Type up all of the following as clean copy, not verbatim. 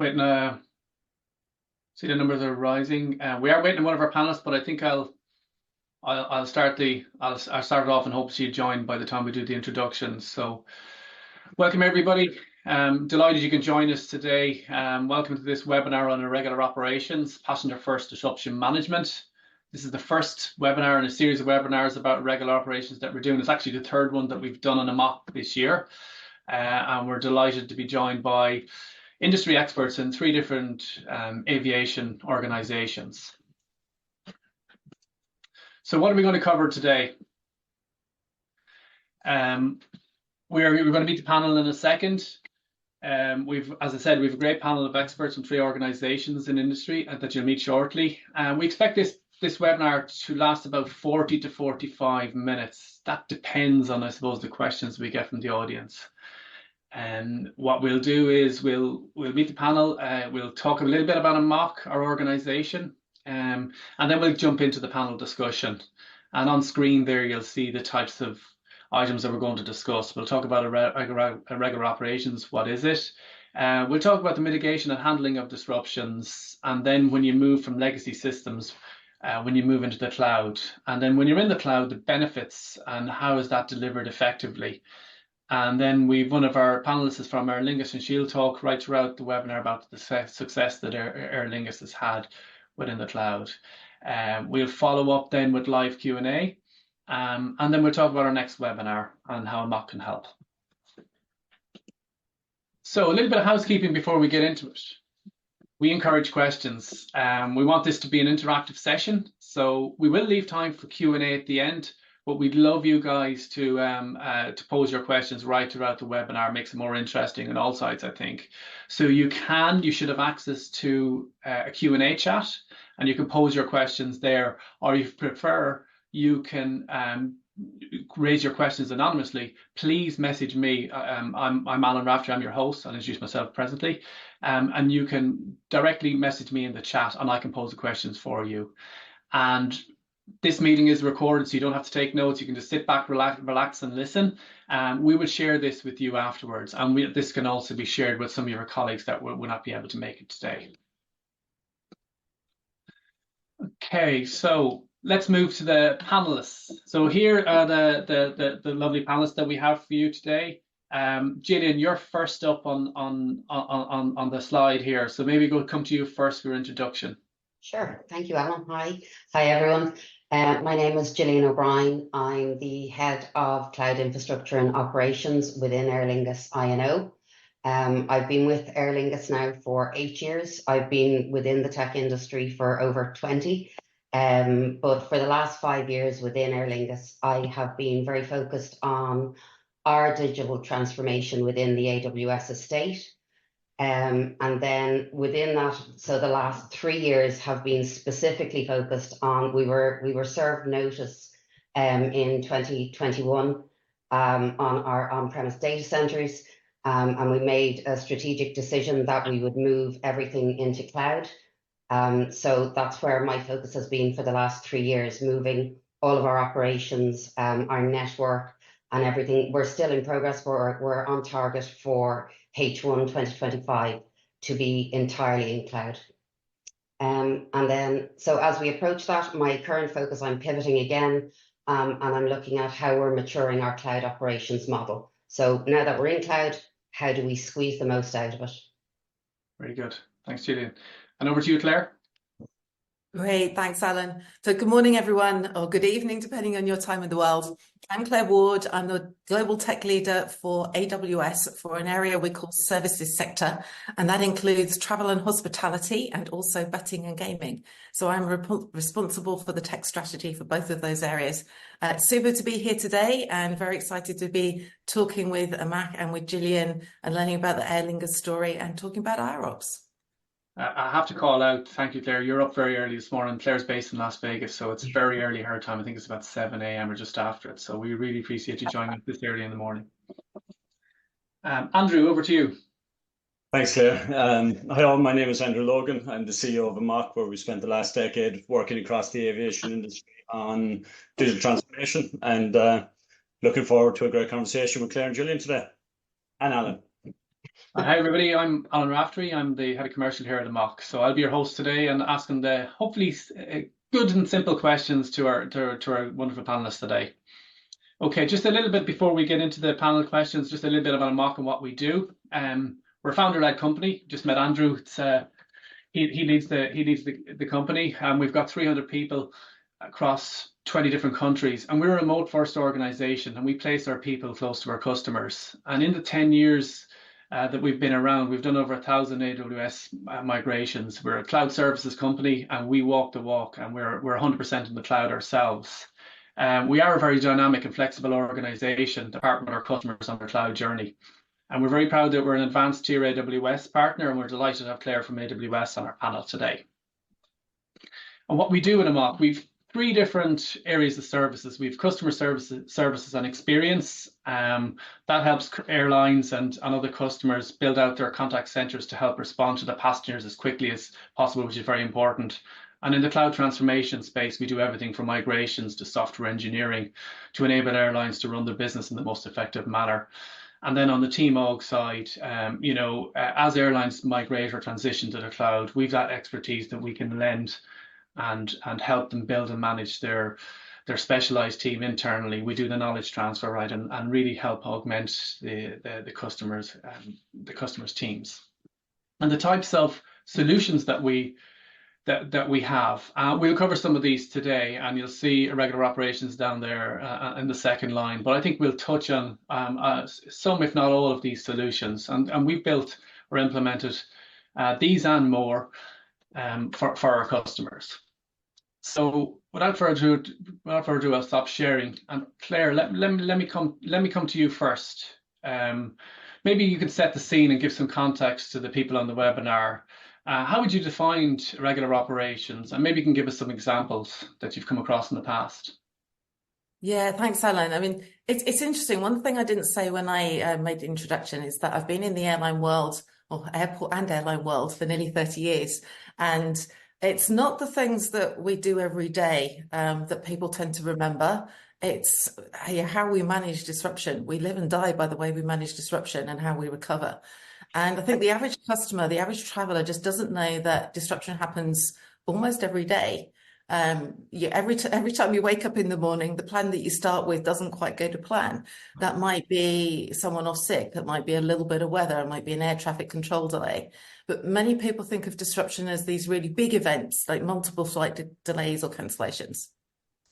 Waiting. See the numbers are rising. We are waiting on one of our panelists, but I think I'll start it off and hope she'll join by the time we do the introductions. So, welcome everybody. Delighted you can join us today. Welcome to this webinar on Irregular Operations, Passenger First Disruption Management. This is the first webinar in a series of webinars about irregular operations that we're doing. It's actually the third one that we've done on Amach this year. And we're delighted to be joined by industry experts in 3 different aviation organizations. So what are we going to cover today? We're going to meet the panel in a second. As I said, we have a great panel of experts from 3 organizations in industry that you'll meet shortly. We expect this webinar to last about 40 to 45 minutes. That depends on, I suppose, the questions we get from the audience. And what we'll do is we'll meet the panel. We'll talk a little bit about Amach, our organization, and then we'll jump into the panel discussion. And on screen there, you'll see the types of items that we're going to discuss. We'll talk about irregular operations. What is it? We'll talk about the mitigation and handling of disruptions. And then when you move from legacy systems, when you move into the cloud, and then when you're in the cloud, the benefits and how is that delivered effectively. And then one of our panelists is from Aer Lingus, and she'll talk right throughout the webinar about the success that Aer Lingus has had within the cloud. We'll follow up then with live Q&A, and then we'll talk about our next webinar and how Amach can help. So a little bit of housekeeping before we get into it. We encourage questions. We want this to be an interactive session, so we will leave time for Q&A at the end. But we'd love you guys to pose your questions right throughout the webinar. It makes it more interesting on all sides, I think. So you should have access to a Q&A chat, and you can pose your questions there. Or if you prefer, you can raise your questions anonymously. Please message me. I'm Alan Raftery. I'm your host. I'll introduce myself presently. And you can directly message me in the chat, and I can pose the questions for you. And this meeting is recorded, so you don't have to take notes. You can just sit back, relax and listen. We will share this with you afterwards. And this can also be shared with some of your colleagues that will not be able to make it today. Okay, so let's move to the panelists. So here are the lovely panelists that we have for you today. Gillian, you're first up on the slide here. So maybe we'll come to you first for your introduction. Sure. Thank you, Alan. Hi, everyone. My name is Gillian O'Brien. I'm the head of cloud infrastructure and operations within Aer Lingus INO. I've been with Aer Lingus now for 8 years. I've been within the tech industry for over 20. But for the last 5 years within Aer Lingus, I have been very focused on our digital transformation within the AWS estate. And then within that, so the last 3 years have been specifically focused on, we were served notice in 2021 on our on-premise data centers, and we made a strategic decision that we would move everything into cloud. So that's where my focus has been for the last 3 years, moving all of our operations, our network and everything. We're still in progress. We're on target for H1 2025 to be entirely in cloud. And then, so as we approach that, my current focus, I'm pivoting again, and I'm looking at how we're maturing our cloud operations model. So now that we're in cloud, how do we squeeze the most out of it? Very good. Thanks, Gillian. And over to you, Claire. Great, thanks, Alan. So good morning, everyone, or good evening, depending on your time in the world. I'm Clare Ward. I'm the Global Tech Leader for AWS for an area we call Services Sector, and that includes travel and hospitality and also betting and gaming. So I'm responsible for the tech strategy for both of those areas. Super to be here today and very excited to be talking with Amach and with Gillian and learning about the Aer Lingus story and talking about IROPs. I have to call out, thank you, Claire. You're up very early this morning. Claire's based in Las Vegas, so it's very early her time. I think it's about 7 a.m. or just after it. So we really appreciate you joining us this early in the morning. Andrew, over to you. Thanks, Claire. Hi all, my name is Andrew Logan. I'm the CEO of Amach, where we spent the last decade working across the aviation industry on digital transformation, and looking forward to a great conversation with Claire and Gillian today, and Alan. Hi everybody, I'm Alan Raftery. I'm the head of commercial here at Amach. So I'll be your host today and asking the hopefully good and simple questions to our wonderful panelists today. Okay, just a little bit before we get into the panel questions, just a little bit about Amach and what we do. We're a founder-led company. Just met Andrew. He leads the company, and we've got 300 people across 20 different countries, and we're a remote first organization, and we place our people close to our customers. And in the 10 years that we've been around, we've done over 1,000 AWS migrations. We're a cloud services company, and we walk the walk, and we're 100% in the cloud ourselves. We are a very dynamic and flexible organization to partner with our customers on their cloud journey. And we're very proud that we're an advanced tier AWS partner, and we're delighted to have Clare from AWS on our panel today. And what we do in Amach, we've 3 different areas of services. We've customer services and experience. That helps airlines and other customers build out their contact centers to help respond to the passengers as quickly as possible, which is very important. And in the cloud transformation space, we do everything from migrations to software engineering to enable airlines to run their business in the most effective manner. And then on the Team Org side, as airlines migrate or transition to the cloud, we've that expertise that we can lend and help them build and manage their specialized team internally. We do the knowledge transfer, right, and really help augment the customers' teams. And the types of solutions that we have. We'll cover some of these today, and you'll see Irregular Operations down there in the second line. But I think we'll touch on some, if not all, of these solutions. And we've built or implemented these and more for our customers. So without further ado, I'll stop sharing. And Clare, let me come to you first. Maybe you could set the scene and give some context to the people on the webinar. How would you define irregular operations? And maybe you can give us some examples that you've come across in the past. Yeah, thanks, Alan. I mean, it's interesting. One thing I didn't say when I made the introduction is that I've been in the airline world, or airport and airline world, for nearly 30 years. And it's not the things that we do every day that people tend to remember. It's how we manage disruption. We live and die by the way we manage disruption and how we recover. And I think the average customer, the average traveler just doesn't know that disruption happens almost every day. Every time you wake up in the morning, the plan that you start with doesn't quite go to plan. That might be someone off sick, that might be a little bit of weather, it might be an air traffic control delay. But many people think of disruption as these really big events, like multiple flight delays or cancellations.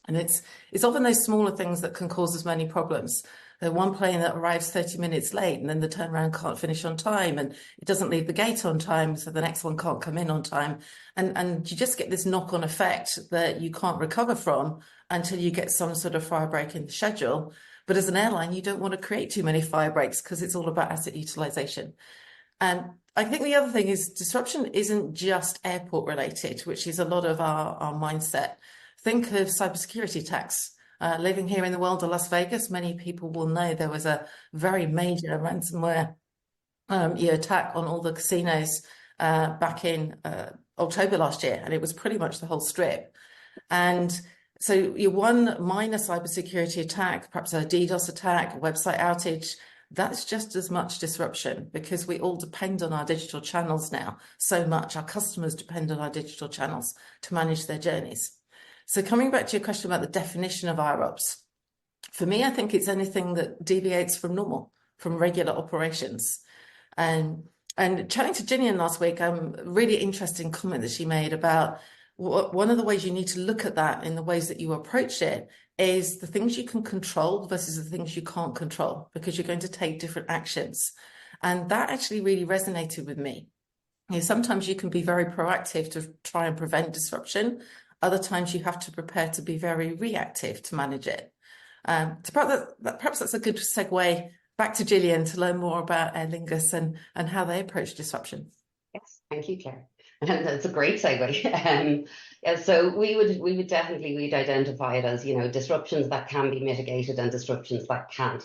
And it's often those smaller things that can cause as many problems. The one plane that arrives 30 minutes late and then the turnaround can't finish on time and it doesn't leave the gate on time, so the next one can't come in on time. And you just get this knock-on effect that you can't recover from until you get some sort of fire break in the schedule. But as an airline, you don't want to create too many fire breaks because it's all about asset utilization. And I think the other thing is disruption isn't just airport related, which is a lot of our mindset. Think of cybersecurity attacks. Living here in the world of Las Vegas, many people will know there was a very major ransomware attack on all the casinos back in October last year, and it was pretty much the whole strip. And so your one minor cybersecurity attack, perhaps a DDoS attack, a website outage, that's just as much disruption because we all depend on our digital channels now so much. Our customers depend on our digital channels to manage their journeys. So coming back to your question about the definition of IROPs, for me, I think it's anything that deviates from normal, from regular operations. And chatting to Gillian last week, really interesting comment that she made about one of the ways you need to look at that in the ways that you approach it is the things you can control versus the things you can't control, because you're going to take different actions. And that actually really resonated with me. Sometimes you can be very proactive to try and prevent disruption. Other times you have to prepare to be very reactive to manage it. So perhaps that's a good segue back to Gillian to learn more about Aer Lingus and how they approach disruption. Yes, thank you, Claire. That's a great segue. So we'd definitely identify it as disruptions that can be mitigated and disruptions that can't.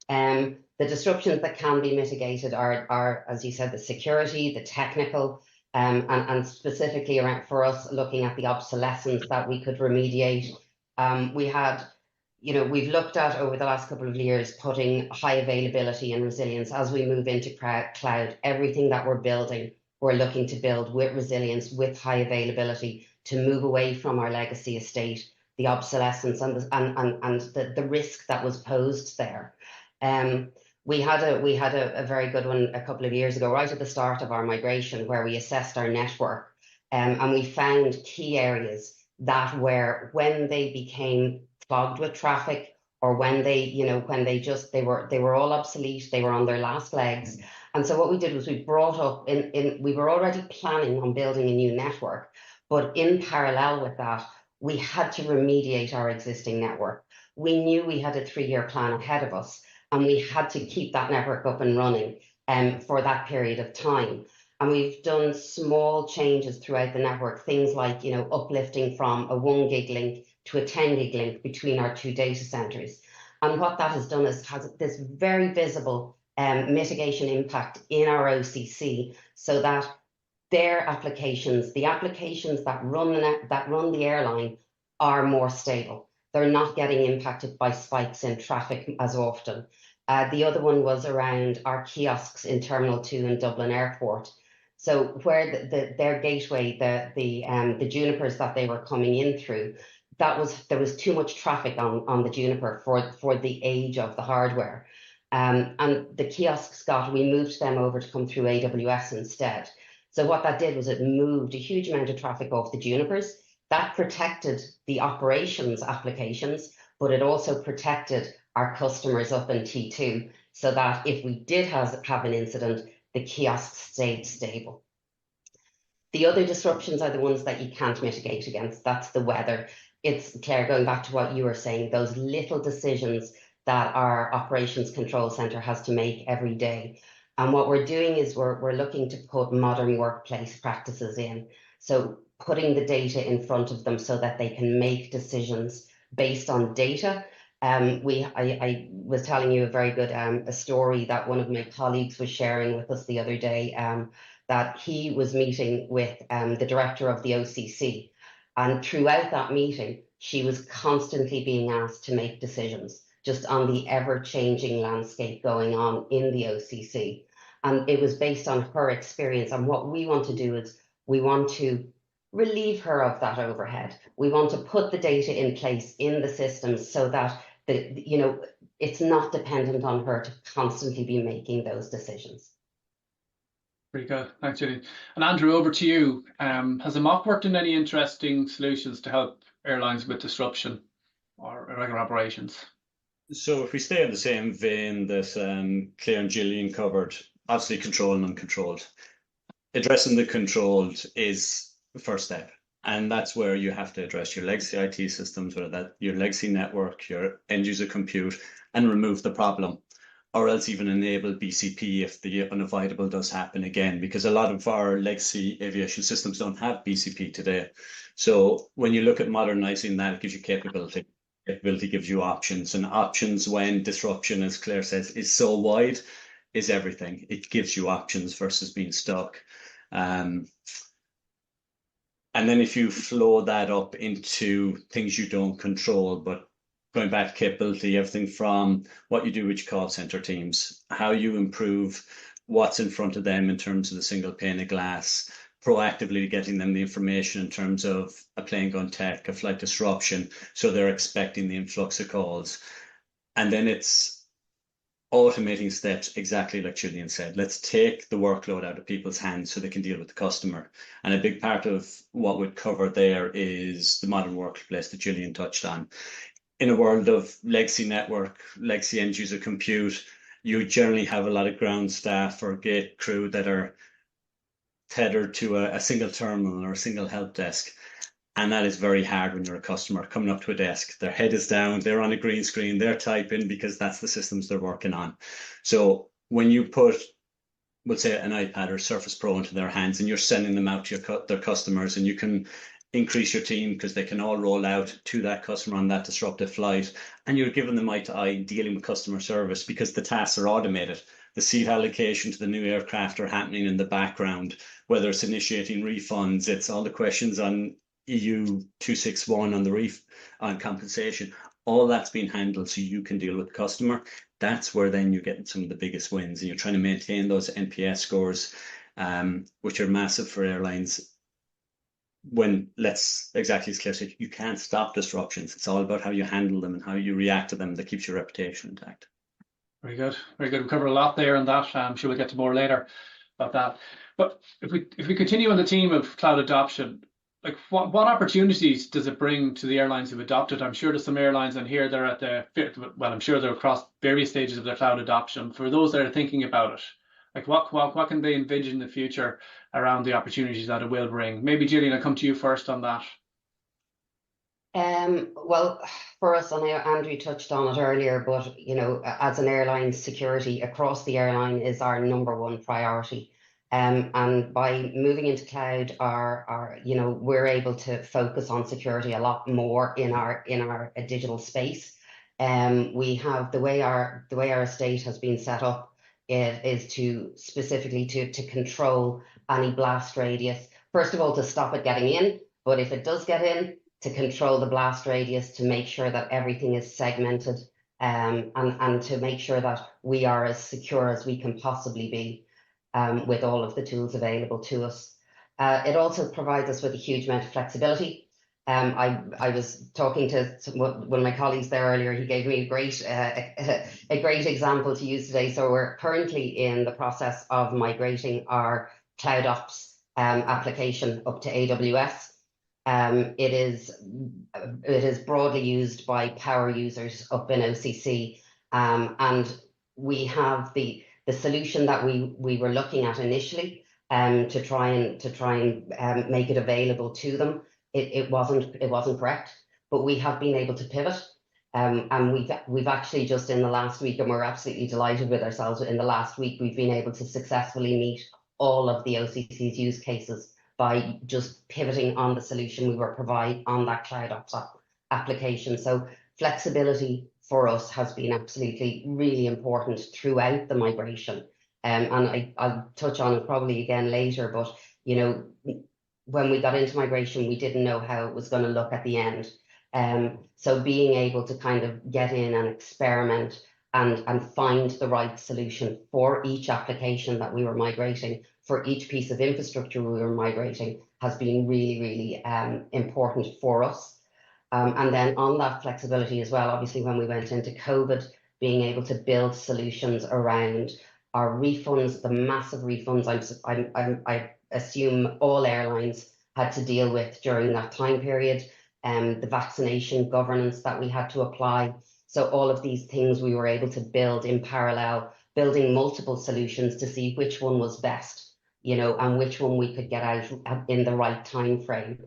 The disruptions that can be mitigated are, as you said, the security, the technical. And specifically around for us looking at the obsolescence that we could remediate. We had, we've looked at over the last couple of years putting high availability and resilience as we move into cloud. Everything that we're building, we're looking to build with resilience, with high availability, to move away from our legacy estate, the obsolescence and the risk that was posed there. We had a very good one a couple of years ago, right at the start of our migration, where we assessed our network, and we found key areas that were, when they became clogged with traffic, or when they were all obsolete, they were on their last legs. And so what we did was we brought up we were already planning on building a new network, but in parallel with that, we had to remediate our existing network. We knew we had a 3-year plan ahead of us, and we had to keep that network up and running for that period of time. And we've done small changes throughout the network, things like, uplifting from a 1 gig link to a 10 gig link between our 2 data centers. And what that has done is has this very visible mitigation impact in our OCC, so that their applications, the applications that run the airline, are more stable. They're not getting impacted by spikes in traffic as often. The other one was around our kiosks in Terminal 2 in Dublin Airport. So where their gateway, the Junipers that they were coming in through, there was too much traffic on the Juniper for the age of the hardware. And the kiosks we moved them over to come through AWS instead. So what that did was it moved a huge amount of traffic off the Junipers. That protected the operations applications, but it also protected our customers up in T2, so that if we did have an incident, the kiosks stayed stable. The other disruptions are the ones that you can't mitigate against. That's the weather. It's, Claire, going back to what you were saying, those little decisions that our operations control center has to make every day. And what we're doing is we're looking to put modern workplace practices in. So putting the data in front of them so that they can make decisions based on data. I was telling you a very good a story that one of my colleagues was sharing with us the other day, that he was meeting with the director of the OCC. And throughout that meeting, she was constantly being asked to make decisions just on the ever-changing landscape going on in the OCC. And it was based on her experience. And what we want to do is we want to relieve her of that overhead. We want to put the data in place in the systems so that it's not dependent on her to constantly be making those decisions. Pretty good. Thanks, Gillian. And Andrew, over to you. Has Amach worked on any interesting solutions to help airlines with disruption or irregular operations? So if we stay in the same vein that Claire and Gillian covered, obviously controlled and uncontrolled. Addressing the controlled is the first step. And that's where you have to address your legacy IT systems, whether that's your legacy network, your end user compute, and remove the problem, or else even enable BCP if the unavoidable does happen again, because a lot of our legacy aviation systems don't have BCP today. So when you look at modernizing that, it gives you capability. Capability gives you options, and options when disruption, as Claire says, is so wide, is everything. It gives you options versus being stuck. And then if you flow that up into things you don't control, but going back to capability, everything from what you do with your call center teams, how you improve what's in front of them in terms of the single pane of glass, proactively getting them the information in terms of a plane gone tech, a flight disruption, so they're expecting the influx of calls. And then it's automating steps, exactly like Gillian said. Let's take the workload out of people's hands so they can deal with the customer. And a big part of what we'd cover there is the modern workplace that Gillian touched on. In a world of legacy network, legacy end user compute, you generally have a lot of ground staff or gate crew that are tethered to a single terminal or a single help desk. And that is very hard when you're a customer coming up to a desk. Their head is down, they're on a green screen, they're typing because that's the systems they're working on. So when you put, we'll say, an iPad or Surface Pro into their hands and you're sending them out to their customers, and you can increase your team because they can all roll out to that customer on that disruptive flight, and you're giving them eye to eye dealing with customer service because the tasks are automated. The seat allocation to the new aircraft are happening in the background, whether it's initiating refunds, it's all the questions on EU 261 on the on compensation. all that's been handled so you can deal with the customer. That's where then you're getting some of the biggest wins, and you're trying to maintain those NPS scores, which are massive for airlines. When, exactly as Claire said, you can't stop disruptions. It's all about how you handle them and how you react to them that keeps your reputation intact. Very good, very good. We covered a lot there on that. I'm sure we'll get to more later about that. But if we continue on the theme of cloud adoption, like what opportunities does it bring to the airlines who've adopted? I'm sure there's some airlines in here they're I'm sure they're across various stages of their cloud adoption. For those that are thinking about it, like what can they envision in the future around the opportunities that it will bring? Maybe Gillian, I'll come to you first on that. Well, for us, and Andrew touched on it earlier, but as an airline, security across the airline is our #1 priority. And by moving into cloud, we're able to focus on security a lot more in our digital space. We have the way our estate has been set up is to specifically to control any blast radius. First of all, to stop it getting in, but if it does get in, to control the blast radius, to make sure that everything is segmented, and to make sure that we are as secure as we can possibly be, with all of the tools available to us. It also provides us with a huge amount of flexibility. I was talking to one of my colleagues there earlier. He gave me a great example to use today. So we're currently in the process of migrating our Cloud Ops application up to AWS. It is broadly used by power users up in OCC, and we have the solution that we were looking at initially, to try and make it available to them. It wasn't correct, but we have been able to pivot, and we've actually just in the last week, and we're absolutely delighted with ourselves. In the last week, we've been able to successfully meet all of the OCC's use cases by just pivoting on the solution we were providing on that Cloud Ops application. So flexibility for us has been absolutely really important throughout the migration. And I'll touch on it probably again later, but when we got into migration, we didn't know how it was going to look at the end. So being able to kind of get in and experiment and find the right solution for each application that we were migrating, for each piece of infrastructure we were migrating, has been really, really important for us. And then on that flexibility as well, obviously when we went into COVID, being able to build solutions around our refunds, the massive refunds I assume all airlines had to deal with during that time period, the vaccination governance that we had to apply. So all of these things we were able to build in parallel, building multiple solutions to see which one was best, and which one we could get out in the right time frame.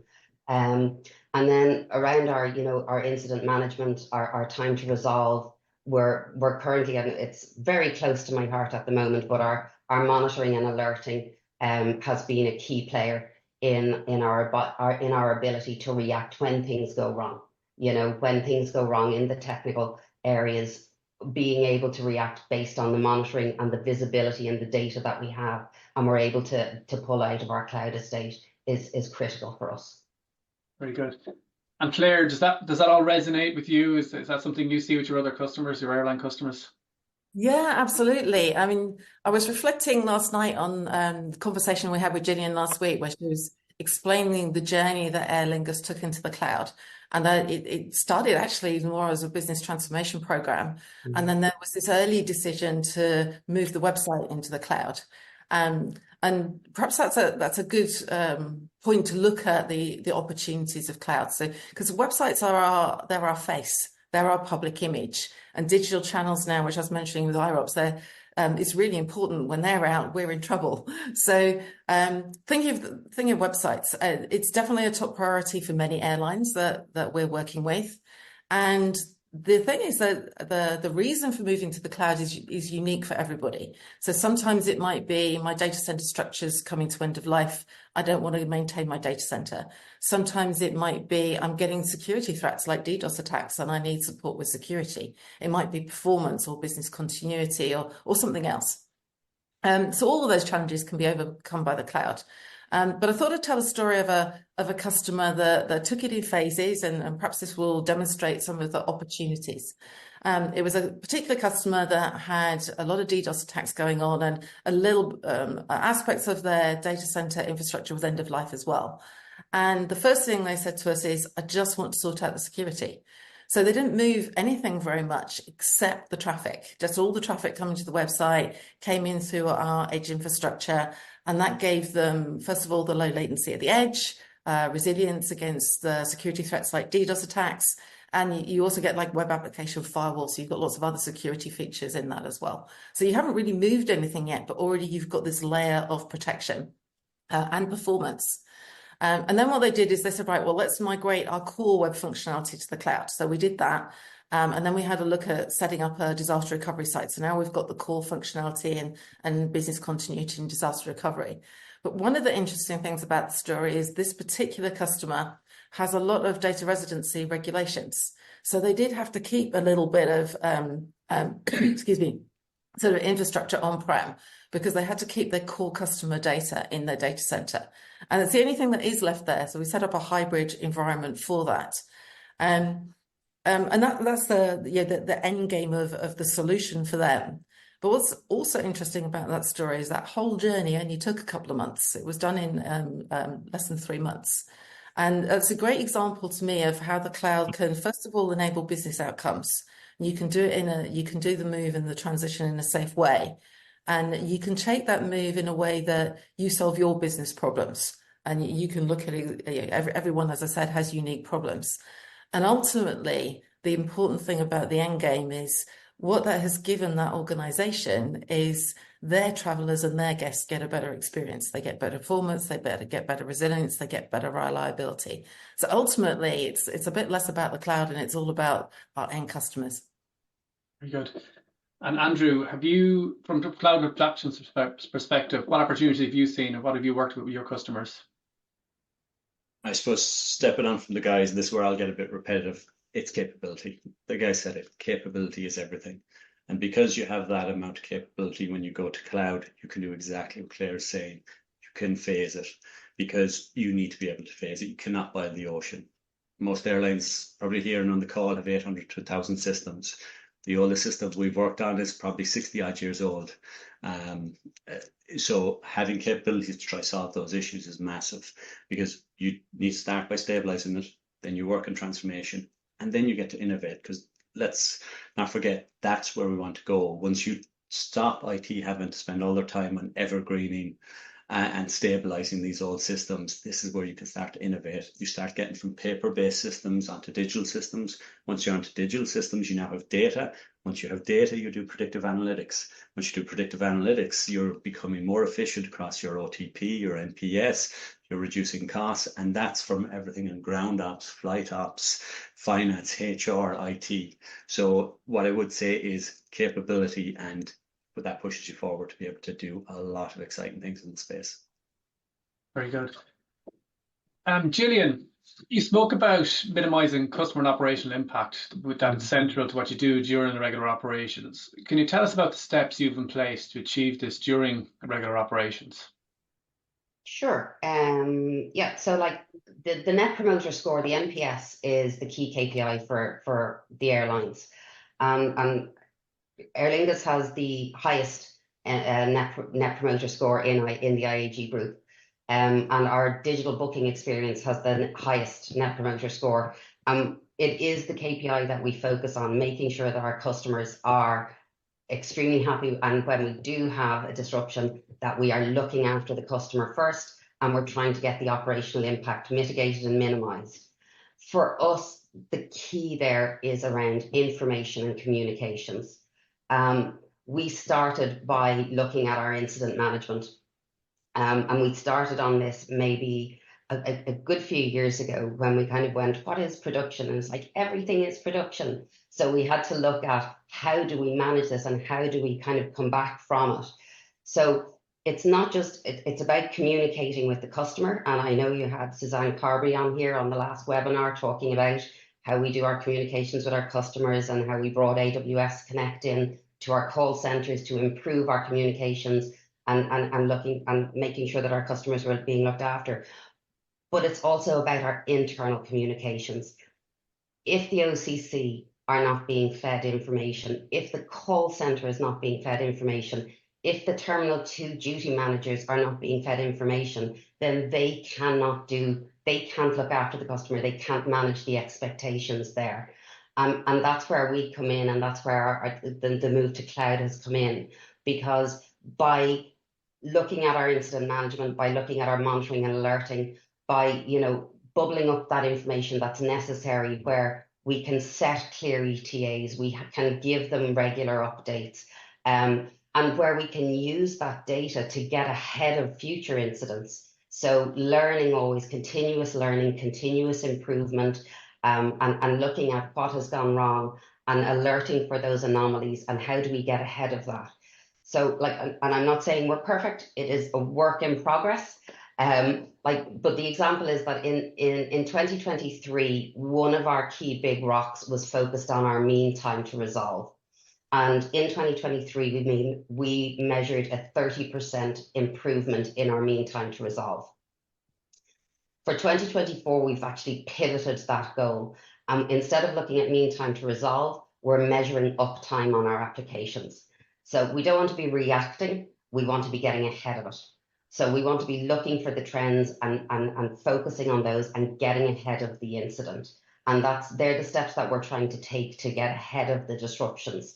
And then around our incident management, our time to resolve, we're currently, and it's very close to my heart at the moment, but our monitoring and alerting has been a key player in our ability to react when things go wrong. When things go wrong in the technical areas, being able to react based on the monitoring and the visibility and the data that we have, and we're able to pull out of our cloud estate is critical for us. Very good. And Claire, does that all resonate with you? Is that something you see with your other customers, your airline customers? Yeah, absolutely. I mean, I was reflecting last night on the conversation we had with Gillian last week, where she was explaining the journey that Aer Lingus took into the cloud. And that it started actually more as a business transformation program. Mm-hmm. And then there was this early decision to move the website into the cloud. And perhaps that's a good point to look at the opportunities of cloud. So, because websites they're our face, they're our public image, and digital channels now, which I was mentioning with IROPs, it's really important. When they're out, we're in trouble. So thinking of websites, it's definitely a top priority for many airlines that we're working with. And the thing is that the reason for moving to the cloud is unique for everybody. So sometimes it might be my data center structure's coming to end of life. I don't want to maintain my data center. Sometimes it might be I'm getting security threats like DDoS attacks and I need support with security. It might be performance or business continuity or something else. So all of those challenges can be overcome by the cloud. But I thought I'd tell a story of a customer that took it in phases, and perhaps this will demonstrate some of the opportunities. It was a particular customer that had a lot of DDoS attacks going on, and a little aspects of their data center infrastructure was end of life as well. And the first thing they said to us is, I just want to sort out the security. So they didn't move anything very much except the traffic. Just all the traffic coming to the website came in through our edge infrastructure. And that gave them, first of all, the low latency at the edge, resilience against the security threats like DDoS attacks. And you also get like web application firewall. So you've got lots of other security features in that as well. So you haven't really moved anything yet, but already you've got this layer of protection and performance. And then what they did is they said, right, well, let's migrate our core web functionality to the cloud. So we did that. And then we had a look at setting up a disaster recovery site. So now we've got the core functionality and business continuity and disaster recovery. But one of the interesting things about the story is this particular customer has a lot of data residency regulations. So they did have to keep a little bit of, excuse me, sort of infrastructure on-prem, because they had to keep their core customer data in their data center. And it's the only thing that is left there. So we set up a hybrid environment for that. And that's the end game of the solution for them. But what's also interesting about that story is that whole journey only took a couple of months. It was done in less than 3 months. And it's a great example to me of how the cloud can, first of all, enable business outcomes. You can do it you can do the move and the transition in a safe way. And you can take that move in a way that you solve your business problems. And you can look at it, everyone, as I said, has unique problems. And ultimately, the important thing about the end game is what that has given that organization is their travelers and their guests get a better experience. They get better performance, they get better resilience, they get better reliability. So ultimately, it's a bit less about the cloud and it's all about our end customers. Very good. And Andrew, have you, from the cloud adoptions perspective, what opportunity have you seen and what have you worked with your customers? I suppose stepping on from the guys, and this is where I'll get a bit repetitive, it's capability. The guy said it, capability is everything. And because you have that amount of capability when you go to cloud, you can do exactly what Claire is saying. You can phase it because you need to be able to phase it. You cannot boil the ocean. Most airlines probably here and on the call have 800 to 1,000 systems. The oldest system we've worked on is probably 60 odd years old. So having capabilities to try solve those issues is massive, because you need to start by stabilizing it, then you work on transformation, and then you get to innovate, because let's not forget, that's where we want to go. Once you stop IT having to spend all their time on evergreening and stabilizing these old systems, this is where you can start to innovate. You start getting from paper-based systems onto digital systems. Once you're onto digital systems, you now have data. Once you have data, you do predictive analytics. Once you do predictive analytics, you're becoming more efficient across your OTP, your NPS, you're reducing costs, and that's from everything in ground ops, flight ops, finance, HR, IT. So what I would say is capability, and but that pushes you forward to be able to do a lot of exciting things in the space. Very good. Gillian, you spoke about minimizing customer and operational impact, with that central to what you do during the regular operations. Can you tell us about the steps you've in place to achieve this during regular operations? Sure. Yeah, so like the Net Promoter Score, the NPS, is the key KPI for the airlines. And Aer Lingus has the highest net promoter score in the IAG group. And our digital booking experience has the highest net promoter score. It is the KPI that we focus on, making sure that our customers are extremely happy, and when we do have a disruption, that we are looking after the customer first, and we're trying to get the operational impact mitigated and minimized. For us, the key there is around information and communications. We started by looking at our incident management, and we started on this maybe a good few years ago, when we kind of went, what is production? And it's like, everything is production. So we had to look at, how do we manage this and how do we kind of come back from it? So it's not just, it's about communicating with the customer. And I know you had Suzanne Carberry on here on the last webinar talking about how we do our communications with our customers and how we brought AWS Connect in to our call centers to improve our communications and looking and making sure that our customers were being looked after. But it's also about our internal communications. If the OCC are not being fed information, if the call center is not being fed information, if the Terminal 2 duty managers are not being fed information, then they can't look after the customer, they can't manage the expectations there. And that's where we come in, and that's where the move to cloud has come in, because by looking at our incident management, by looking at our monitoring and alerting, by bubbling up that information that's necessary, where we can set clear ETAs, we can give them regular updates, and where we can use that data to get ahead of future incidents. So learning, always continuous learning, continuous improvement, and looking at what has gone wrong and alerting for those anomalies and how do we get ahead of that. So and I'm not saying we're perfect, it is a work in progress. But the example is that in 2023, one of our key big rocks was focused on our mean time to resolve. And in 2023, we measured a 30% improvement in our mean time to resolve. For 2024, we've actually pivoted that goal. Instead of looking at mean time to resolve, we're measuring uptime on our applications. So we don't want to be reacting, we want to be getting ahead of it. So we want to be looking for the trends and focusing on those and getting ahead of the incident. And they're the steps that we're trying to take to get ahead of the disruptions.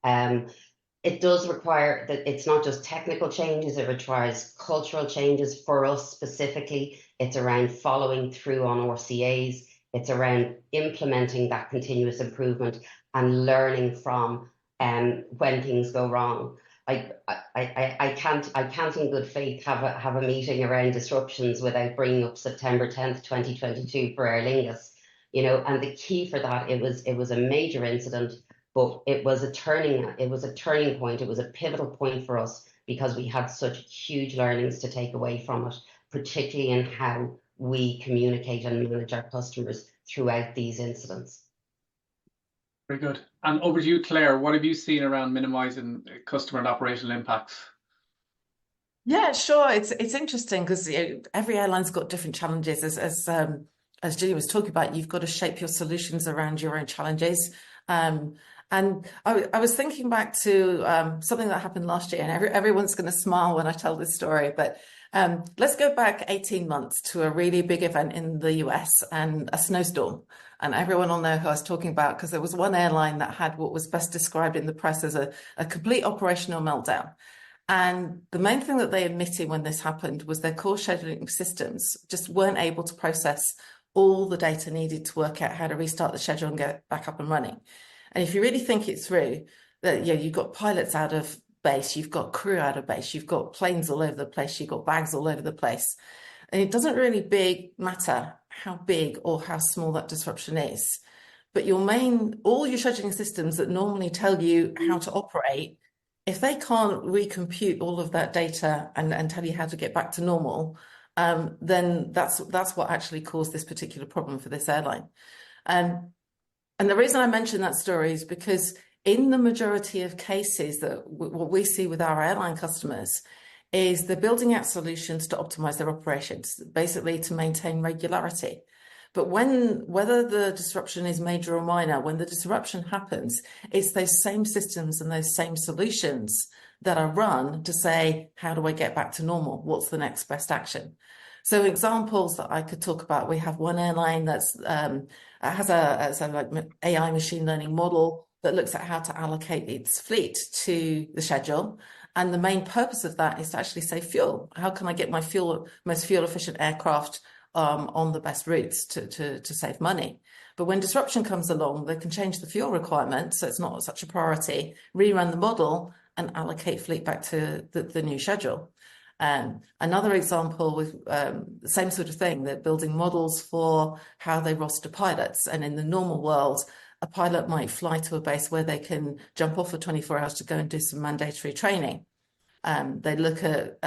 It does require that it's not just technical changes, it requires cultural changes. For us specifically, it's around following through on RCAs, it's around implementing that continuous improvement and learning from when things go wrong. I can't in good faith have a meeting around disruptions without bringing up September 10th, 2022 for Aer Lingus, and the key for that, it was a major incident, but it was a turning point. It was a pivotal point for us because we had such huge learnings to take away from it, particularly in how we communicate and manage our customers throughout these incidents. Very good. And over to you, Claire. What have you seen around minimizing customer and operational impacts? Yeah, sure. It's interesting because every airline's got different challenges. As Gillian was talking about, you've got to shape your solutions around your own challenges. And I was thinking back to something that happened last year, and everyone's going to smile when I tell this story, but let's go back 18 months to a really big event in the US and a snowstorm. And everyone will know who I was talking about because there was one airline that had what was best described in the press as a complete operational meltdown. And the main thing that they admitted when this happened was their core scheduling systems just weren't able to process all the data needed to work out how to restart the schedule and get back up and running. And if you really think it through, that you've got pilots out of base, you've got crew out of base, you've got planes all over the place, you've got bags all over the place. And it doesn't really matter how big or how small that disruption is. But all your scheduling systems that normally tell you how to operate, if they can't recompute all of that data and tell you how to get back to normal, then that's what actually caused this particular problem for this airline. And the reason I mention that story is because in the majority of cases that what we see with our airline customers is they're building out solutions to optimize their operations, basically to maintain regularity. But whether the disruption is major or minor, when the disruption happens, it's those same systems and those same solutions that are run to say, how do I get back to normal? What's the next best action? So examples that I could talk about, we have one airline that's has a AI machine learning model that looks at how to allocate its fleet to the schedule. And the main purpose of that is to actually save fuel. How can I get my most fuel efficient aircraft on the best routes to save money? But when disruption comes along, they can change the fuel requirement, so it's not such a priority, rerun the model and allocate fleet back to the new schedule. Another example with the same sort of thing, they're building models for how they roster pilots. And in the normal world, a pilot might fly to a base where they can jump off for 24 hours to go and do some mandatory training. They look at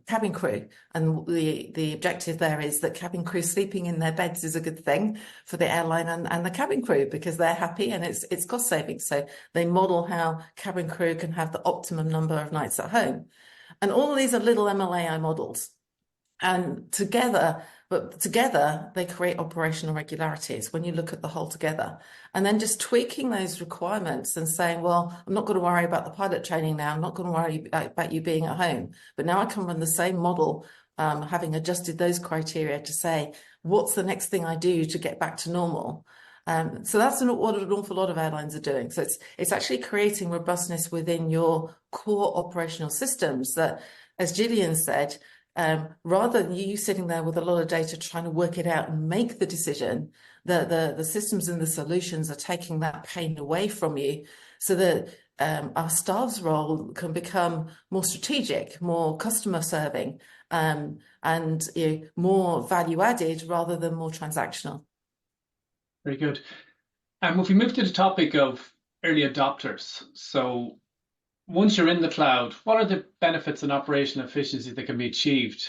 cabin crew, and the objective there is that cabin crew sleeping in their beds is a good thing for the airline and the cabin crew because they're happy and it's cost saving. So they model how cabin crew can have the optimum number of nights at home. And all of these are little MLAI models. And together they create operational regularities when you look at the whole together. And then just tweaking those requirements and saying, well, I'm not going to worry about the pilot training now. I'm not going to worry about you being at home. But now I can run the same model, having adjusted those criteria to say, what's the next thing I do to get back to normal? So that's what an awful lot of airlines are doing. So it's actually creating robustness within your core operational systems that, as Gillian said, rather than you sitting there with a lot of data trying to work it out and make the decision, the systems and the solutions are taking that pain away from you so that our staff's role can become more strategic, more customer serving, and more value added rather than more transactional. Very good. If we move to the topic of early adopters, so once you're in the cloud, what are the benefits and operational efficiency that can be achieved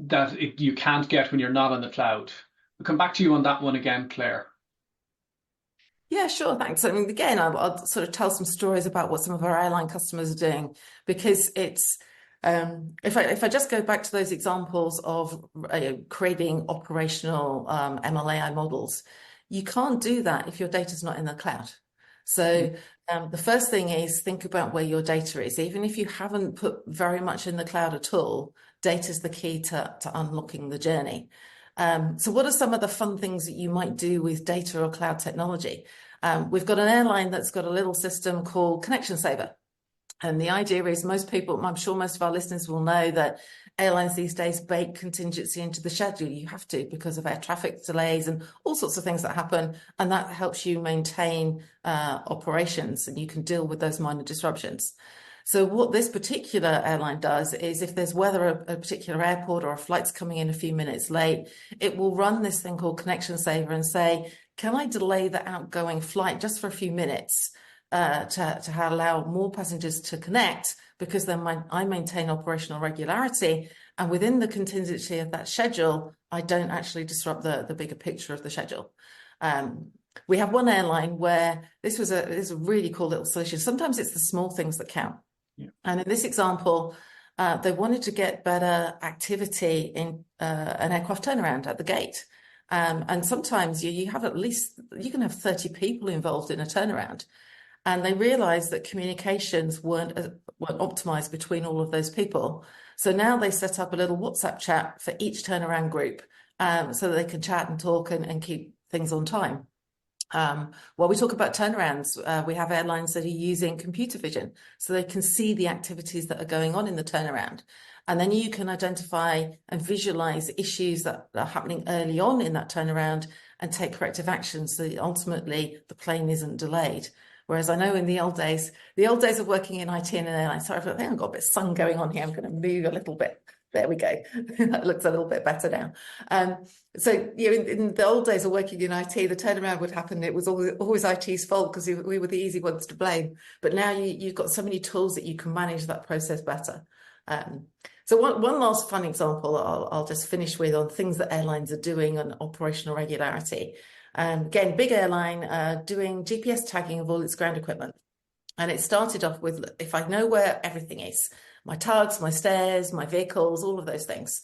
that you can't get when you're not on the cloud? We'll come back to you on that one again, Claire. Yeah, sure, thanks. I mean, again, I'll sort of tell some stories about what some of our airline customers are doing, because it's if I just go back to those examples of creating operational MLAI models, you can't do that if your data's not in the cloud. So the first thing is think about where your data is. Even if you haven't put very much in the cloud at all, data is the key to unlocking the journey. So what are some of the fun things that you might do with data or cloud technology? We've got an airline that's got a little system called Connection Saver. And the idea is most people, I'm sure most of our listeners will know that airlines these days bake contingency into the schedule. You have to because of air traffic delays and all sorts of things that happen. And that helps you maintain operations and you can deal with those minor disruptions. So what this particular airline does is if there's weather at a particular airport or a flight's coming in a few minutes late, it will run this thing called Connection Saver and say, can I delay the outgoing flight just for a few minutes to allow more passengers to connect, because then I maintain operational regularity, and within the contingency of that schedule, I don't actually disrupt the bigger picture of the schedule. We have one airline where this is a really cool little solution. Sometimes it's the small things that count. Yeah. And in this example, they wanted to get better activity in an aircraft turnaround at the gate. And sometimes you can have 30 people involved in a turnaround. And they realized that communications weren't optimized between all of those people. So now they set up a little WhatsApp chat for each turnaround group so that they can chat and talk and keep things on time. While we talk about turnarounds, we have airlines that are using computer vision so they can see the activities that are going on in the turnaround. And then you can identify and visualize issues that are happening early on in that turnaround and take corrective action so that ultimately the plane isn't delayed. Whereas I know in the old days of working in IT and an airline, sorry, I think I've got a bit of sun going on here. I'm going to move a little bit. There we go. That looks a little bit better now. So in the old days of working in IT, the turnaround would happen. It was always IT's fault because we were the easy ones to blame. But now you've got so many tools that you can manage that process better. So one last fun example I'll just finish with on things that airlines are doing on operational regularity. Again, big airline doing GPS tagging of all its ground equipment. And it started off with, if I know where everything is, my tugs, my stairs, my vehicles, all of those things.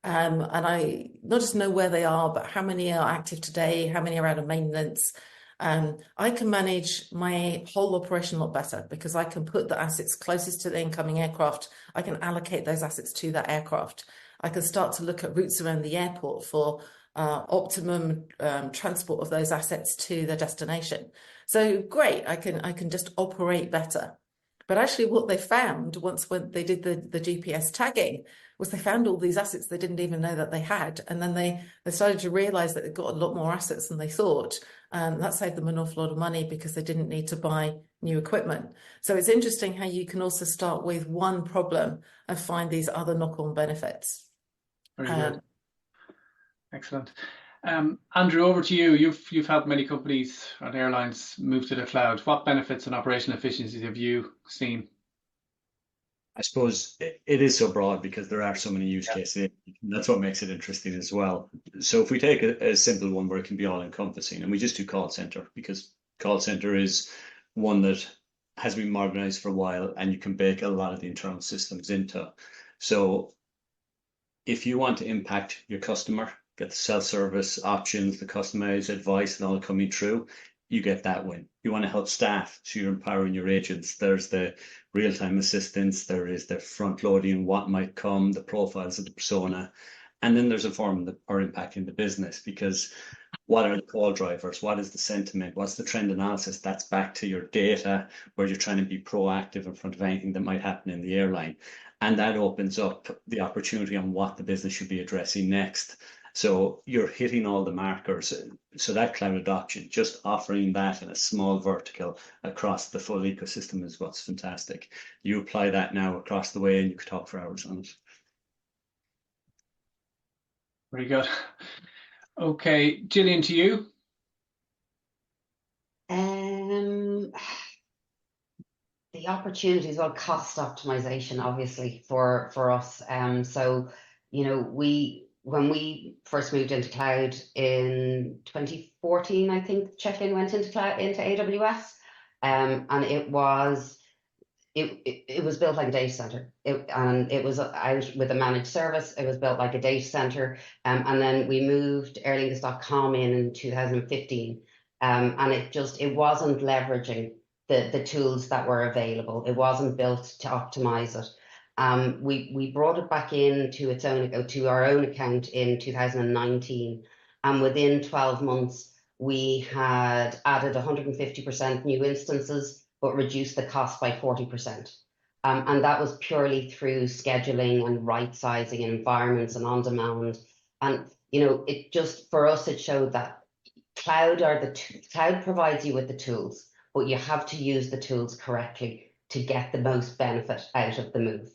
And I not just know where they are, but how many are active today, how many are out of maintenance. I can manage my whole operation a lot better because I can put the assets closest to the incoming aircraft. I can allocate those assets to that aircraft. I can start to look at routes around the airport for optimum transport of those assets to their destination. So great, I can just operate better. But actually what they found when they did the GPS tagging was they found all these assets they didn't even know that they had. And then they started to realize that they've got a lot more assets than they thought. That saved them an awful lot of money because they didn't need to buy new equipment. So it's interesting how you can also start with one problem and find these other knock-on benefits. Very good. Excellent. Andrew, over to you. You've helped many companies and airlines move to the cloud. What benefits and operational efficiencies have you seen? I suppose it is so broad because there are so many use cases. That's what makes it interesting as well. So if we take a simple one where it can be all encompassing, and we just do call center because call center is one that has been modernized for a while, and you can bake a lot of the internal systems into. So if you want to impact your customer, get the self-service options, the customized advice and all coming through, you get that win. You want to help staff, so you're empowering your agents. There's the real-time assistance, there is the front loading, what might come, the profiles of the persona, and then there's informing or impacting the business, because what are the call drivers? What is the sentiment? What's the trend analysis? That's back to your data, where you're trying to be proactive in front of anything that might happen in the airline. And that opens up the opportunity on what the business should be addressing next. So you're hitting all the markers. So that cloud adoption, just offering that in a small vertical across the full ecosystem is what's fantastic. You apply that now across the way and you could talk for hours on it. Very good. Okay, Gillian, to you. The opportunities, well, cost optimization, obviously, for us. So, you know, when we first moved into cloud in 2014, I think check-in went into AWS, and it was built like a data center. And it was out with a managed service. It was built like a data center, and then we moved aerlingus.com in 2015, and it wasn't leveraging the tools that were available. It wasn't built to optimize it. We brought it back to our own account in 2019, and within 12 months we had added 150% new instances, but reduced the cost by 40%. And that was purely through scheduling and right sizing environments and on demand. And you know, it just, for us, it showed that cloud provides you with the tools, but you have to use the tools correctly to get the most benefit out of the move.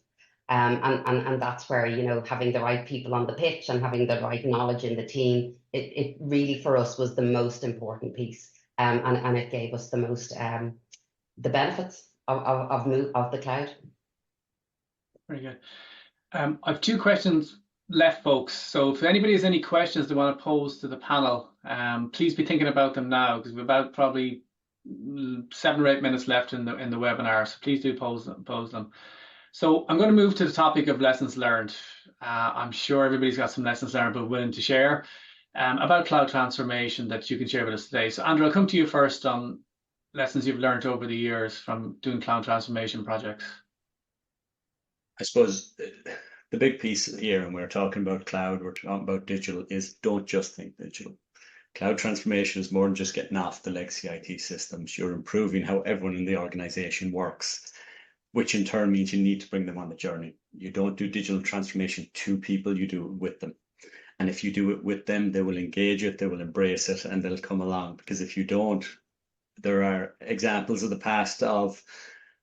And that's where, you know, having the right people on the pitch and having the right knowledge in the team, it really for us was the most important piece. And it gave us the most the benefits of the cloud. Very good. I have two questions left, folks. So if anybody has any questions they want to pose to the panel, please be thinking about them now, because we've about probably 7 or 8 minutes left in the webinar. So please do pose them. So I'm going to move to the topic of lessons learned. I'm sure everybody's got some lessons learned but willing to share about cloud transformation that you can share with us today. So Andrew, I'll come to you first on lessons you've learned over the years from doing cloud transformation projects. I suppose the big piece here, and we're talking about cloud, we're talking about digital, is don't just think digital. Cloud transformation is more than just getting off the legacy IT systems. You're improving how everyone in the organization works, which in turn means you need to bring them on the journey. You don't do digital transformation to people, you do it with them. And if you do it with them, they will engage it, they will embrace it, and they'll come along. Because if you don't, there are examples of the past of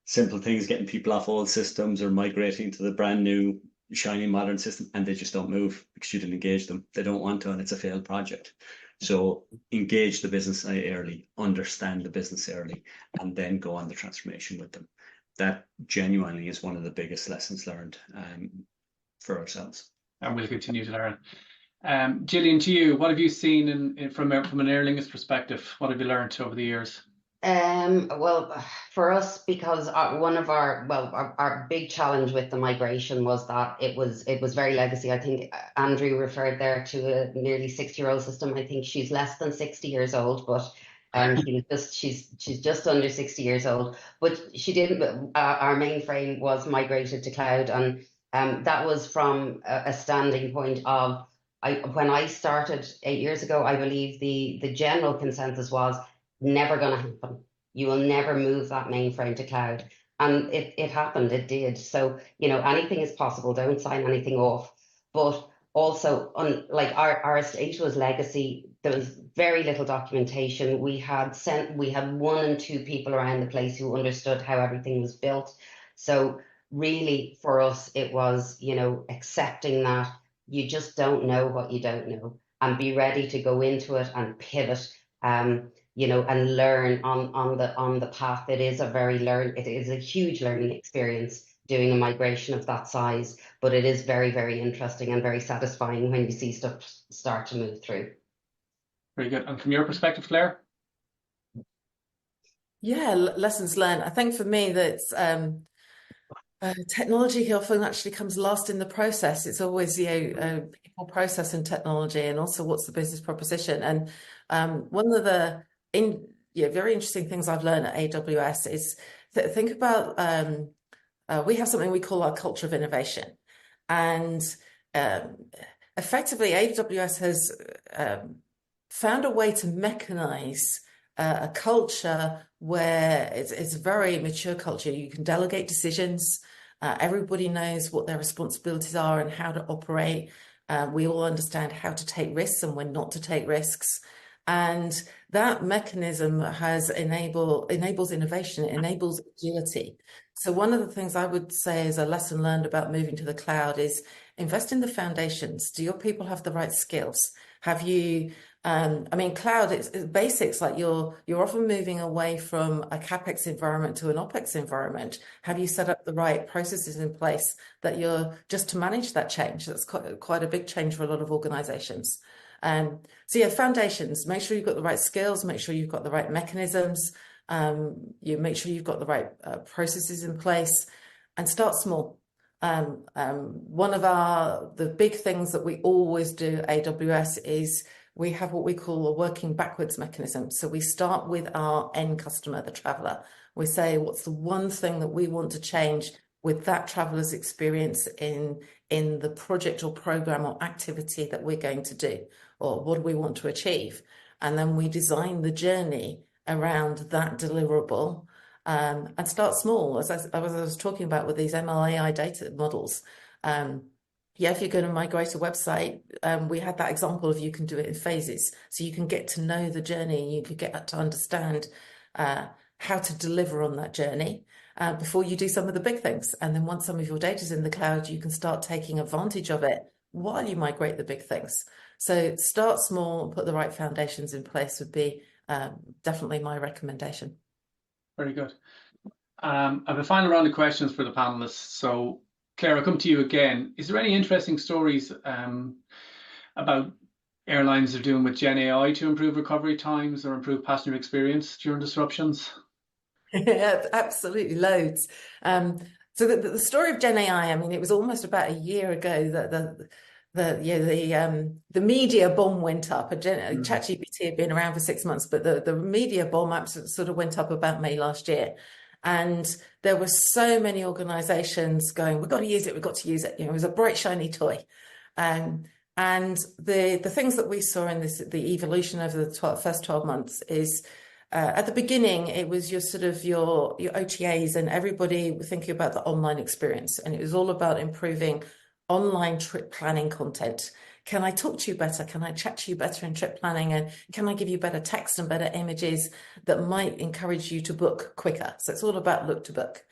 simple things, getting people off old systems or migrating to the brand new, shiny modern system, and they just don't move because you didn't engage them. They don't want to, and it's a failed project. So engage the business early, understand the business early, and then go on the transformation with them. That genuinely is one of the biggest lessons learned for ourselves. And we'll continue to learn. Gillian, to you, what have you seen from an Aer Lingus perspective? What have you learned over the years? Well, for us, because one of our big challenge with the migration was that it was very legacy. I think Andrew referred there to a nearly 60-year-old system. I think she's less than 60 years old, but she's just under 60 years old. But she didn't. Our mainframe was migrated to cloud, and that was from a standing point of when I started 8 years ago. I believe the general consensus was never going to happen. You will never move that mainframe to cloud. And it happened, it did. So, you know, anything is possible. Don't sign anything off. But also, like our estate was legacy. There was very little documentation. We had 1 and 2 people around the place who understood how everything was built. So really for us, it was, you know, accepting that you just don't know what you don't know, and be ready to go into it and pivot. You know, and learn on the path. It is a huge learning experience doing a migration of that size, but it is very, very interesting and very satisfying when you see stuff start to move through. Very good. And from your perspective, Claire? Yeah, lessons learned. I think for me that's technology often actually comes last in the process. It's always, people, process, and technology, and also what's the business proposition. And one of the very interesting things I've learned at AWS is think about we have something we call our culture of innovation, and effectively AWS has found a way to mechanize a culture where it's a very mature culture. You can delegate decisions. Everybody knows what their responsibilities are and how to operate. We all understand how to take risks and when not to take risks. And that mechanism enables innovation, it enables agility. So one of the things I would say is a lesson learned about moving to the cloud is invest in the foundations. Do your people have the right skills? Have you cloud, it's basics, like you're often moving away from a CapEx environment to an OpEx environment. Have you set up the right processes in place that you're just to manage that change? That's quite a big change for a lot of organizations. So yeah, foundations, make sure you've got the right skills, make sure you've got the right mechanisms, you make sure you've got the right processes in place, and start small. One of the big things that we always do at AWS is we have what we call a working backwards mechanism. So we start with our end customer, the traveler. We say, what's the one thing that we want to change with that traveler's experience in the project or program or activity that we're going to do, or what do we want to achieve? And then we design the journey around that deliverable, and start small. As I was talking about with these ML/AI data models, if you're going to migrate a website, we had that example of you can do it in phases. So you can get to know the journey, you could get to understand how to deliver on that journey before you do some of the big things. And then once some of your data's in the cloud, you can start taking advantage of it while you migrate the big things. So start small, put the right foundations in place would be definitely my recommendation. Very good. I have a final round of questions for the panelists. So Claire, I'll come to you again. Is there any interesting stories about airlines are doing with Gen AI to improve recovery times or improve passenger experience during disruptions? Yeah, absolutely, loads. So the story of Gen AI, I mean, it was almost about a year ago that the media bomb went up. ChatGPT had been around for 6 months, but the media bomb sort of went up about May last year. And there were so many organizations going, we've got to use it, we've got to use it. It was a bright, shiny toy. And the things that we saw in the evolution over the first 12 months is, at the beginning, it was your OTAs and everybody thinking about the online experience. And it was all about improving online trip planning content. Can I talk to you better? Can I chat to you better in trip planning? And can I give you better text and better images that might encourage you to book quicker? So it's all about look to book.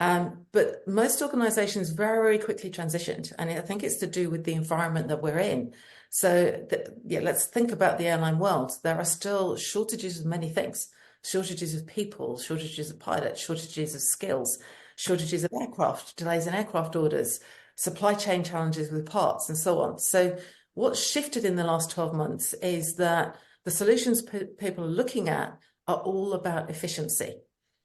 But most organizations very quickly transitioned. And I think it's to do with the environment that we're in. So let's think about the airline world. There are still shortages of many things. Shortages of people, shortages of pilots, shortages of skills, shortages of aircraft, delays in aircraft orders, supply chain challenges with parts, and so on. So what's shifted in the last 12 months is that the solutions people are looking at are all about efficiency.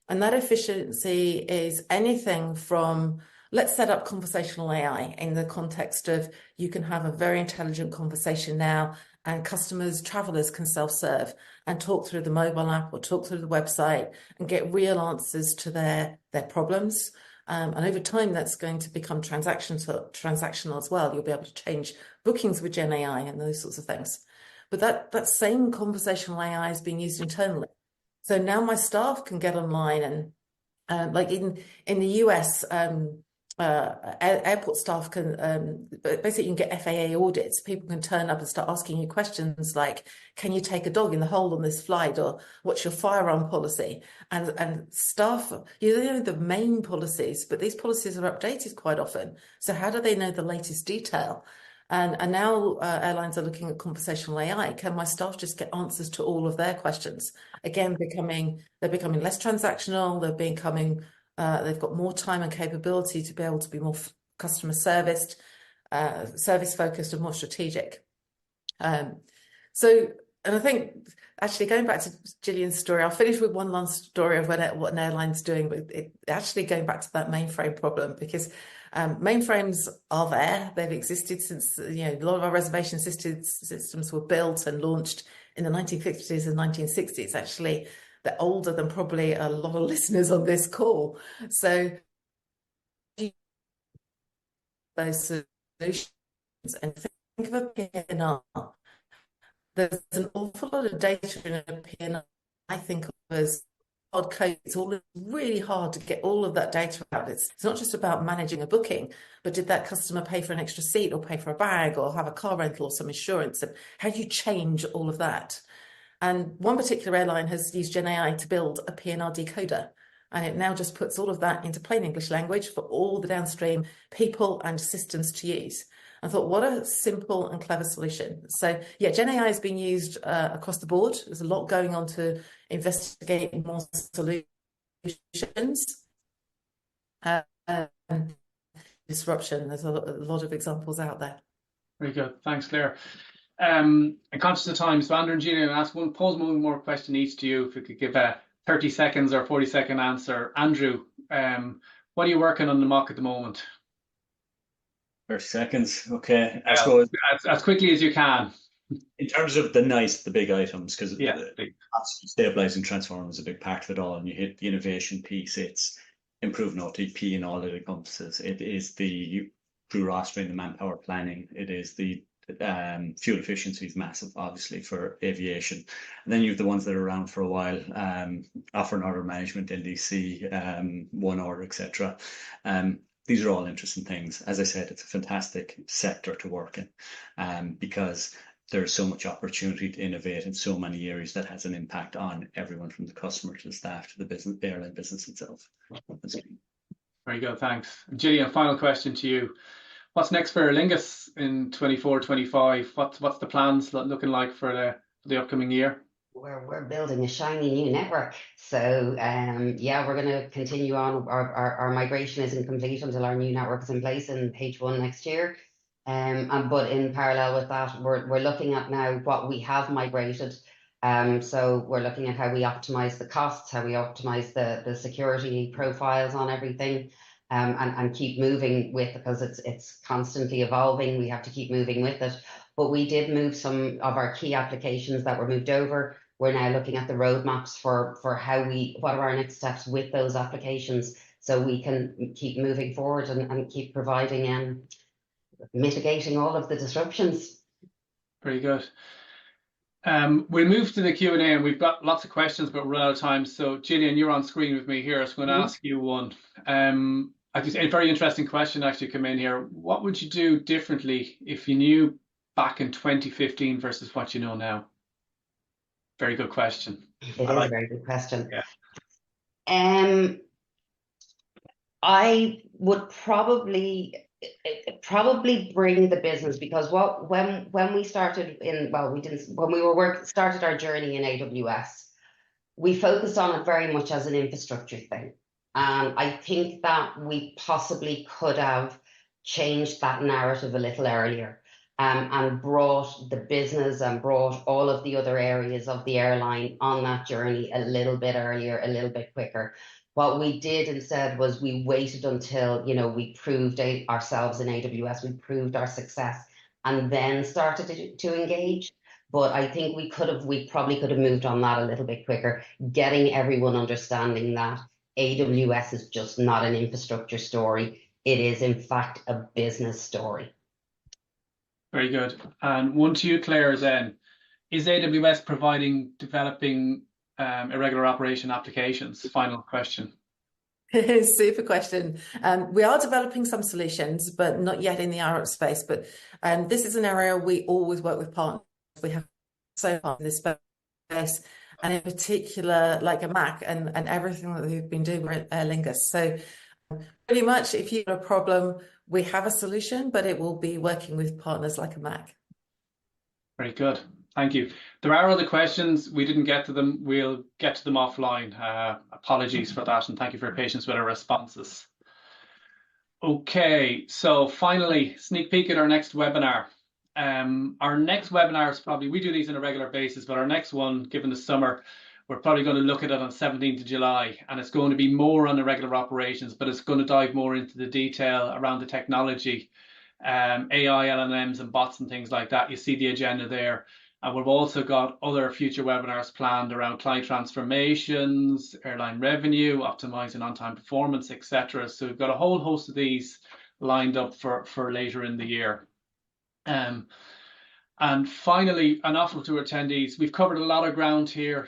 And that efficiency is anything from, let's set up conversational AI in the context of you can have a very intelligent conversation now, and travelers can self-serve and talk through the mobile app or talk through the website and get real answers to their problems. And over time, that's going to become transactional as well. You'll be able to change bookings with Gen AI and those sorts of things. But that same conversational AI is being used internally. So now my staff can get online and like in the US, airport staff can basically you can get FAA audits. People can turn up and start asking you questions like, can you take a dog in the hold on this flight, or what's your firearm policy? And staff, know the main policies, but these policies are updated quite often. So how do they know the latest detail? And now airlines are looking at conversational AI. Can my staff just get answers to all of their questions? Again, they're becoming less transactional. They've got more time and capability to be able to be more customer service focused and more strategic. So And I think actually going back to Gillian's story, I'll finish with one last story of what an airline's doing, but it actually going back to that mainframe problem, because mainframes are there. They've existed since, a lot of our reservation systems were built and launched in the 1950s and 1960s. Actually, they're older than probably a lot of listeners on this call. So those solutions, and think of a P&R. There's an awful lot of data in a P&R, I think, as hard code. It's all really hard to get all of that data out. It's not just about managing a booking, but did that customer pay for an extra seat or pay for a bag or have a car rental or some insurance? And how do you change all of that? And one particular airline has used Gen AI to build a P&R decoder. And it now just puts all of that into plain English language for all the downstream people and systems to use. I thought, what a simple and clever solution. So yeah, Gen AI is being used across the board. There's a lot going on to investigate more solutions. Disruption, there's a lot of examples out there. Very good. Thanks, Claire. I'm conscious of time, so Andrew and Gillian, I'll pose one more question each to you. If you could give a 30 seconds or 40-second answer. Andrew, what are you working on the mock at the moment? 30 seconds. Okay. I suppose as quickly as you can. In terms of the big items, because big. Stabilizing transform is a big part of it all, and you hit the innovation piece. It's improving OTP and all it encompasses. It is the crew rostering, the manpower planning. It is the fuel efficiency is massive, obviously, for aviation. And then you have the ones that are around for a while, offer and order management, NDC, one order, etc. These are all interesting things. As I said, it's a fantastic sector to work in, because there's so much opportunity to innovate in so many areas that has an impact on everyone from the customer to the staff to the business, the airline business itself. Very good, thanks. Gillian, final question to you. What's next for Aer Lingus in 24-25? What's the plans looking like for the upcoming year? We're building a shiny new network. So yeah, we're going to continue on. Our migration isn't complete until our new network is in place in H1 next year. But in parallel with that, we're looking at now what we have migrated. So we're looking at how we optimize the costs, how we optimize the security profiles on everything, and keep moving with, because it's constantly evolving. We have to keep moving with it. But we did move some of our key applications that were moved over. We're now looking at the roadmaps for what are our next steps with those applications, so we can keep moving forward and keep providing and mitigating all of the disruptions. Very good. We'll move to the Q&A, and we've got lots of questions, but we're out of time. So Gillian, you're on screen with me here, so I'm going to ask you one. I just a very interesting question actually come in here. What would you do differently if you knew back in 2015 versus what you know now? Very good question. It is a very good question. Yeah. I would probably bring the business, because when we started started our journey in AWS, we focused on it very much as an infrastructure thing. And I think that we possibly could have changed that narrative a little earlier, and brought the business and brought all of the other areas of the airline on that journey a little bit earlier, a little bit quicker. What we did instead was we waited until, we proved ourselves in AWS, we proved our success, and then started to engage. But I think we probably could have moved on that a little bit quicker, getting everyone understanding that AWS is just not an infrastructure story. It is, in fact, a business story. Very good. And one to you, Claire, then. Is AWS developing irregular operation applications? Final question. Super question. We are developing some solutions, but not yet in the IROP space. But this is an area we always work with partners. We have so far in this space, and in particular, like Amach and everything that we've been doing with Aer Lingus. So pretty much, if you have a problem, we have a solution, but it will be working with partners like Amach. Very good. Thank you. There are other questions. We didn't get to them. We'll get to them offline. Apologies for that, and thank you for your patience with our responses. Okay, so finally, sneak peek at our next webinar. Our next webinar is probably, we do these on a regular basis, but our next one, given the summer, we're probably going to look at it on 17th of July, and it's going to be more on irregular operations, but it's going to dive more into the detail around the technology, AI, LLMs and bots and things like that. You see the agenda there. And we've also got other future webinars planned around client transformations, airline revenue, optimizing on-time performance, etc. So we've got a whole host of these lined up for later in the year. And finally, an offer to attendees. We've covered a lot of ground here.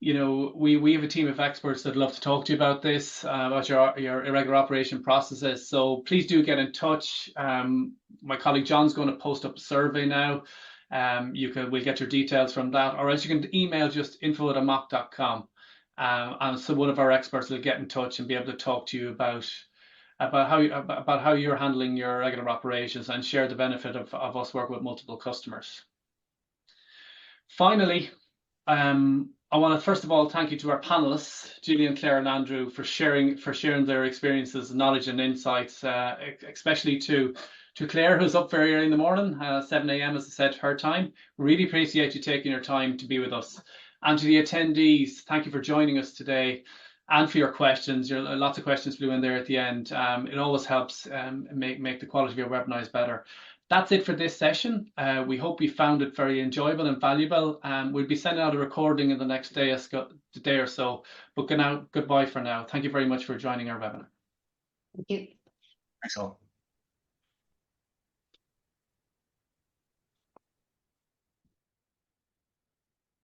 You know, we have a team of experts that love to talk to you about this, about your irregular operation processes. So please do get in touch. My colleague John's going to post up a survey now. We'll get your details from that, or else you can email just info@amach.com. And so one of our experts will get in touch and be able to talk to you about how you're handling your regular operations and share the benefit of us working with multiple customers. Finally, I want to first of all thank you to our panelists, Gillian, Clare, and Andrew, for sharing their experiences, knowledge, and insights, especially to Clare, who's up very early in the morning, 7 a.m. as I said, her time. Really appreciate you taking your time to be with us. And to the attendees, thank you for joining us today and for your questions. Lots of questions flew in there at the end. It always helps make the quality of your webinars better. That's it for this session. We hope you found it very enjoyable and valuable. We'll be sending out a recording in the next day or so. But goodbye for now. Thank you very much for joining our webinar. Thank you. Thanks all.